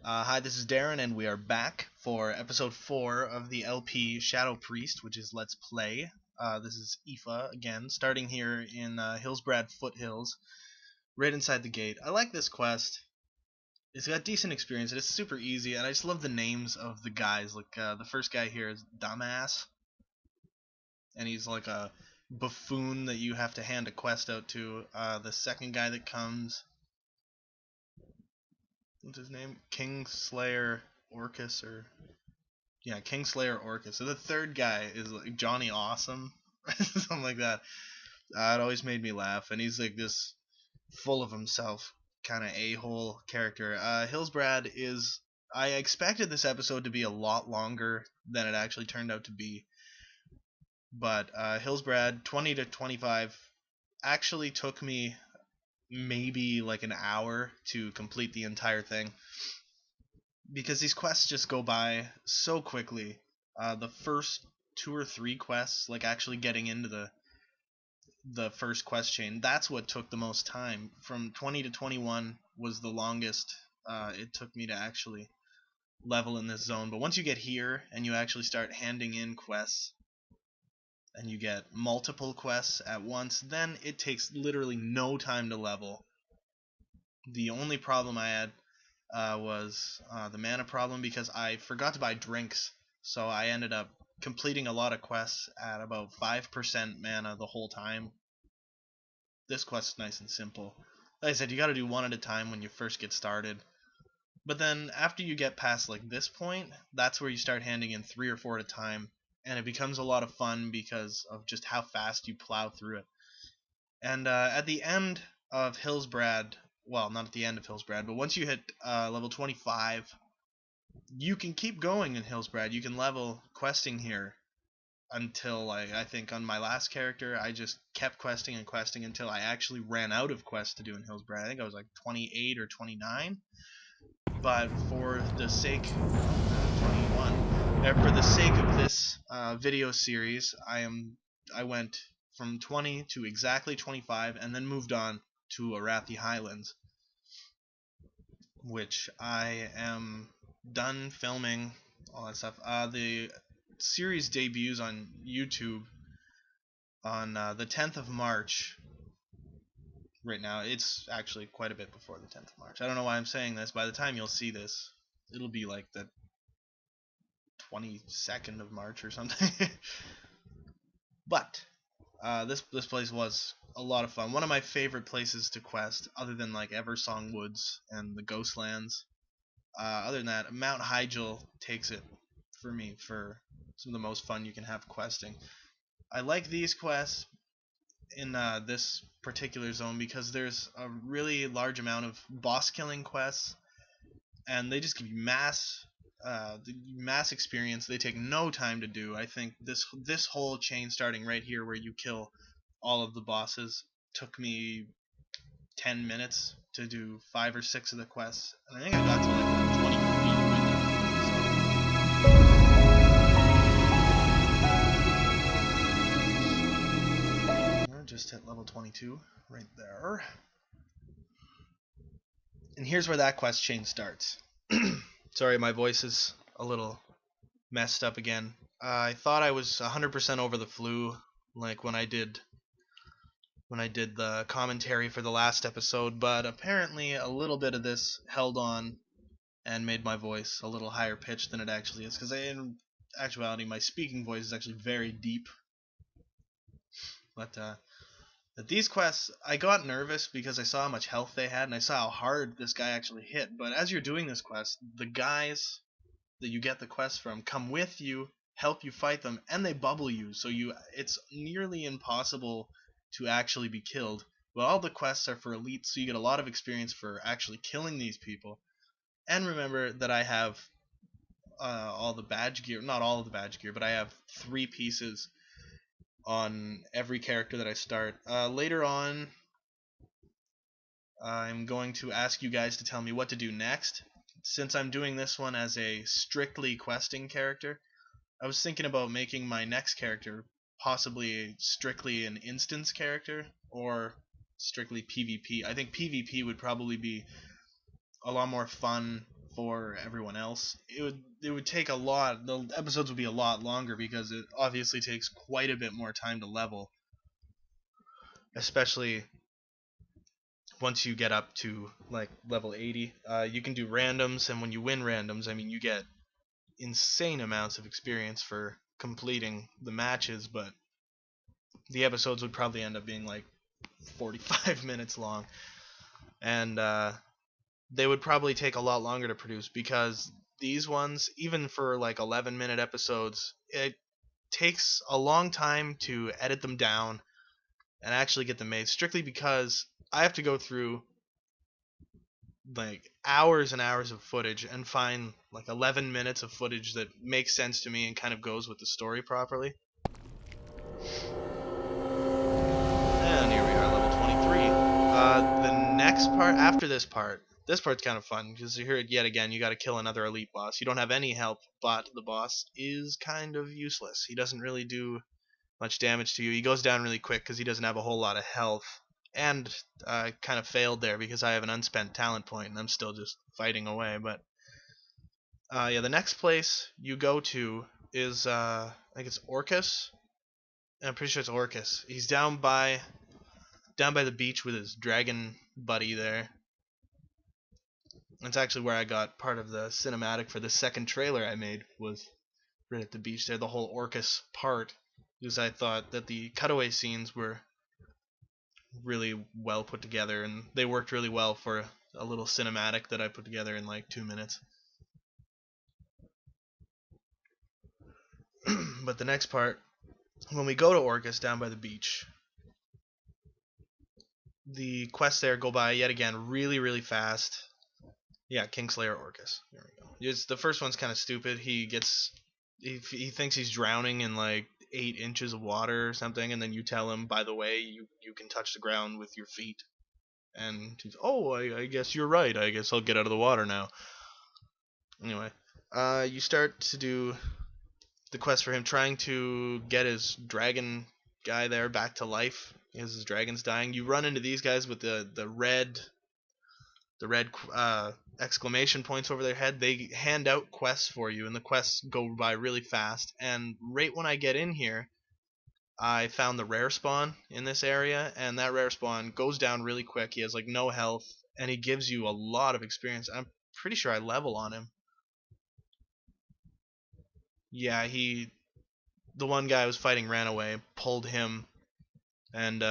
Hi, this is Darren, and we are back for episode 4 of the LP Shadow Priest, which is Let's Play. This is Aoife again, starting here in Hillsbrad Foothills, right inside the gate. I like this quest. It's got decent experience, and it's super easy, and I just love the names of the guys. Like, the first guy here is Dumbass, and he's like a buffoon that you have to hand a quest out to. The second guy that comes, what's his name? Kingslayer Orcus, or yeah, Kingslayer Orcus. So the third guy is like Johnny Awesome, something like that. It always made me laugh, and he's like this full of himself kind of a-hole character. Hillsbrad is. I expected this episode to be a lot longer than it actually turned out to be, but Hillsbrad 20 to 25 actually took me maybe like an hour to complete the entire thing, because these quests just go by so quickly. The first 2 or 3 quests, like actually getting into the first quest chain, that's what took the most time. From 20 to 21 was the longest it took me to actually level in this zone. But once you get here and you actually start handing in quests, and you get multiple quests at once, then it takes literally no time to level. The only problem I had was the mana problem, because I forgot to buy drinks, so I ended up completing a lot of quests at about 5% mana the whole time. This quest is nice and simple. Like I said, you gotta do one at a time when you first get started. But then after you get past like this point, that's where you start handing in 3 or 4 at a time, and it becomes a lot of fun because of just how fast you plow through it. And at the end of Hillsbrad, well, not at the end of Hillsbrad, but once you hit level 25, you can keep going in Hillsbrad. You can level questing here until, like, I think on my last character, I just kept questing and questing until I actually ran out of quests to do in Hillsbrad. I think I was like 28 or 29. But for the sake 21, for the sake of this video series, I went from 20 to exactly 25, and then moved on to Arathi Highlands, which I am done filming, all that stuff. The series debuts on YouTube on the 10th of March. Right now, it's actually quite a bit before the 10th of March. I don't know why I'm saying this. By the time you'll see this, it'll be like the 22nd of March or something. But this place was a lot of fun. One of my favorite places to quest, other than like Eversong Woods and the Ghostlands. Other than that, Mount Hyjal takes it for me for some of the most fun you can have questing. I like these quests in this particular zone because there's a really large amount of boss killing quests, and they just give you mass experience. They take no time to do. I think this whole chain, starting right here where you kill all of the bosses, took me 10 minutes to do 5 or 6 of the quests, and I think I got to like 20 feet with them. So just hit level 22 right there. And here's where that quest chain starts. Sorry, my voice is a little messed up again. I thought I was 100% over the flu, like when I did the commentary for the last episode, but apparently a little bit of this held on and made my voice a little higher pitched than it actually is, because in actuality my speaking voice is actually very deep. But these quests, I got nervous because I saw how much health they had, and I saw how hard this guy actually hit. But as you're doing this quest, the guys that you get the quest from come with you, help you fight them, and they bubble you, so it's nearly impossible to actually be killed. But all the quests are for elites, so you get a lot of experience for actually killing these people. And remember that I have all the badge gear, not all of the badge gear, but I have 3 pieces on every character that I start. Later on, I'm going to ask you guys to tell me what to do next. Since I'm doing this one as a strictly questing character, I was thinking about making my next character possibly strictly an instance character, or strictly PvP. I think PvP would probably be a lot more fun for everyone else. It would take a lot. The episodes would be a lot longer because it obviously takes quite a bit more time to level, especially once you get up to like level 80. You can do randoms, and when you win randoms, I mean you get insane amounts of experience for completing the matches, but the episodes would probably end up being like 45 minutes long, and they would probably take a lot longer to produce because these ones, even for like 11-minute episodes, it takes a long time to edit them down and actually get them made, strictly because I have to go through like hours and hours of footage and find like 11 minutes of footage that makes sense to me and kind of goes with the story properly. And here we are, level 23. The next part, after this part's kind of fun because here yet again you got to kill another elite boss. You don't have any help, but the boss is kind of useless. He doesn't really do much damage to you. He goes down really quick because he doesn't have a whole lot of health. And kind of failed there because I have an unspent talent point and I'm still just fighting away. But yeah, the next place you go to is I think it's Orcus. I'm pretty sure it's Orcus. He's down by the beach with his dragon buddy there. That's actually where I got part of the cinematic for the second trailer I made, was right at the beach there, the whole Orcus part, because I thought that the cutaway scenes were really well put together and they worked really well for a little cinematic that I put together in like 2 minutes. But the next part, when we go to Orcus down by the beach, the quests there go by yet again really, really fast. Yeah, Kingslayer Orcus. There we go. The first one's kind of stupid. He thinks he's drowning in like 8 inches of water or something, and then you tell him, by the way, you can touch the ground with your feet. And he's, oh, I guess you're right. I guess I'll get out of the water now. Anyway, you start to do the quest for him, trying to get his dragon guy there back to life because his dragon's dying. You run into these guys with the red exclamation points over their head. They hand out quests for you, and the quests go by really fast. And right when I get in here, I found the rare spawn in this area, and that rare spawn goes down really quick. He has like no health, and he gives you a lot of experience. I'm pretty sure I level on him. Yeah, the one guy I was fighting ran away, pulled him, and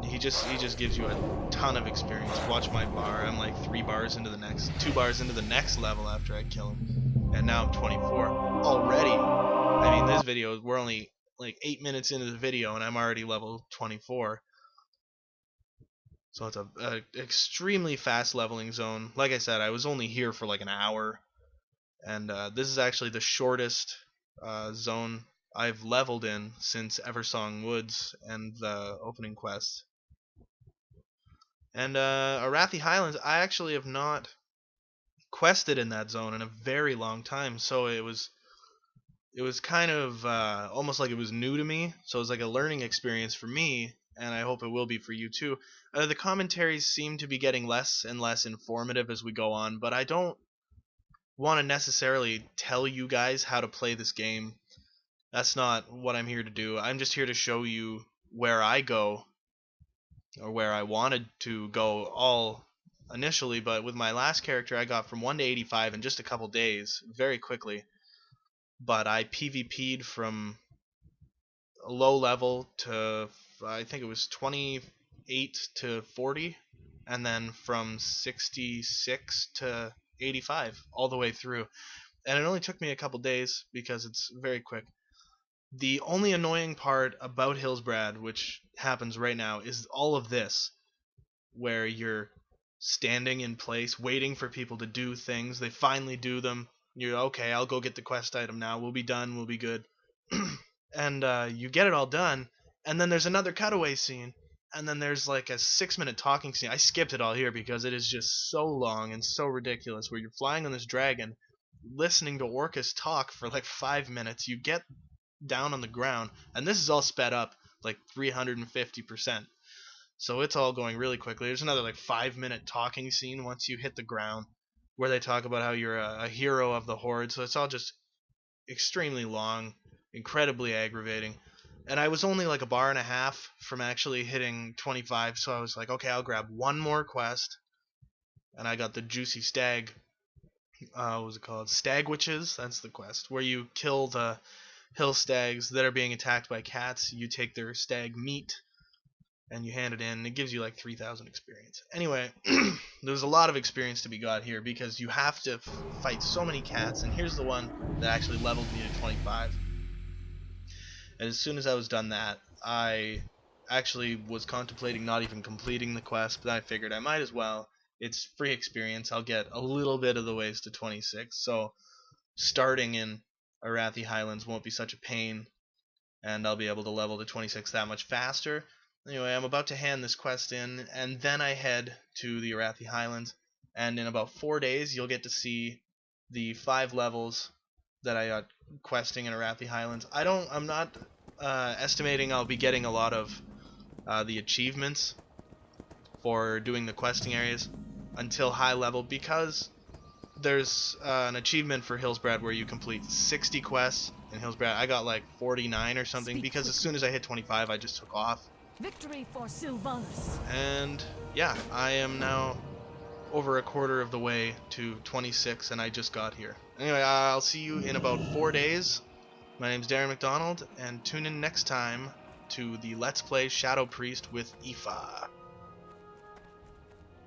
he just gives you a ton of experience. Watch my bar. I'm like 2 bars into the next level after I kill him, and now I'm 24 already. I mean, this video, we're only like 8 minutes into the video and I'm already level 24. So it's a extremely fast leveling zone. Like I said, I was only here for like an hour, and this is actually the shortest zone I've leveled in since Eversong Woods and the opening quest. And Arathi Highlands, I actually have not quested in that zone in a very long time, so it was kind of almost like it was new to me. So it was like a learning experience for me, and I hope it will be for you too. The commentaries seem to be getting less and less informative as we go on, but I don't want to necessarily tell you guys how to play this game. That's not what I'm here to do. I'm just here to show you where I go, or where I wanted to go all initially, but with my last character I got from 1 to 85 in just a couple days, very quickly. But I PvP'd from a low level to, I think it was 28 to 40, and then from 66 to 85 all the way through. And it only took me a couple days because it's very quick. The only annoying part about Hillsbrad, which happens right now, is all of this, where you're standing in place waiting for people to do things. They finally do them. You're, okay, I'll go get the quest item now. We'll be done. We'll be good. And you get it all done, and then there's another cutaway scene, and then there's like a 6-minute talking scene. I skipped it all here because it is just so long and so ridiculous, where you're flying on this dragon, listening to Orcus talk for like 5 minutes. You get down on the ground, and this is all sped up like 350%. So it's all going really quickly. There's another like 5-minute talking scene once you hit the ground. where they talk about how you're a hero of the horde. So it's all just extremely long, incredibly aggravating. And I was only like a bar and a half from actually hitting 25, so I was like, okay, I'll grab one more quest. And I got the Juicy Stag. What was it called? Stag Witches. That's the quest where you kill the hill stags that are being attacked by cats. You take their stag meat and you hand it in. And it gives you like 3,000 experience. Anyway, there's a lot of experience to be got here because you have to fight so many cats. And here's the one that actually leveled me to 25. And as soon as I was done that, I actually was contemplating not even completing the quest, but I figured I might as well. It's free experience. I'll get a little bit of the ways to 26, so starting in Arathi Highlands won't be such a pain, and I'll be able to level to 26 that much faster. Anyway, I'm about to hand this quest in, and then I head to the Arathi Highlands, and in about 4 days you'll get to see the 5 levels that I got questing in Arathi Highlands. I'm not estimating I'll be getting a lot of the achievements for doing the questing areas until high level, because there's an achievement for Hillsbrad where you complete 60 quests in Hillsbrad. I got like 49 or something because as soon as I hit 25 I just took off. Victory for Sylvanas. And yeah, I am now over a quarter of the way to 26 and I just got here. Anyway, I'll see you in about 4 days. My name's Darren McDonald, and tune in next time to the Let's Play Shadow Priest with Aoife.